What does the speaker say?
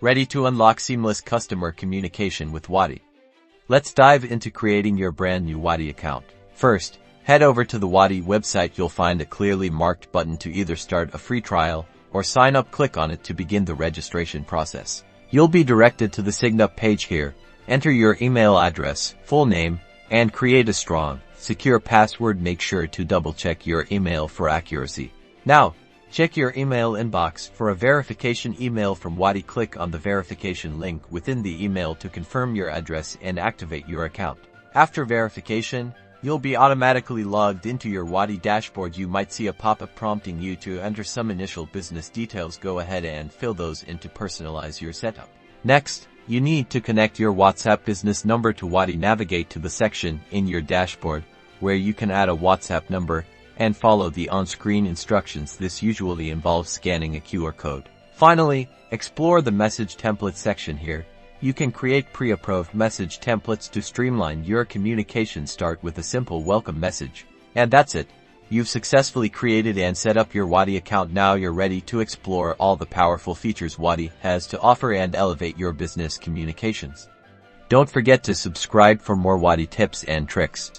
Ready to unlock seamless customer communication with Wati? Let's dive into creating your brand new Wati account. First, head over to the Wati website. You'll find a clearly marked button to either start a free trial or sign up. Click on it to begin the registration process. You'll be directed to the sign up page here. Enter your email address, full name, and create a strong, secure password. Make sure to double check your email for accuracy. Now, check your email inbox for a verification email from Wati. Click on the verification link within the email to confirm your address and activate your account. After verification, you'll be automatically logged into your Wati dashboard. You might see a pop-up prompting you to enter some initial business details. Go ahead and fill those in to personalize your setup. Next, you need to connect your WhatsApp business number to Wati. Navigate to the section in your dashboard where you can add a WhatsApp number and follow the on-screen instructions. This usually involves scanning a QR code. Finally, explore the message template section here. You can create pre-approved message templates to streamline your communication. Start with a simple welcome message. And that's it. You've successfully created and set up your Wati account. Now you're ready to explore all the powerful features Wati has to offer and elevate your business communications. Don't forget to subscribe for more Wati tips and tricks.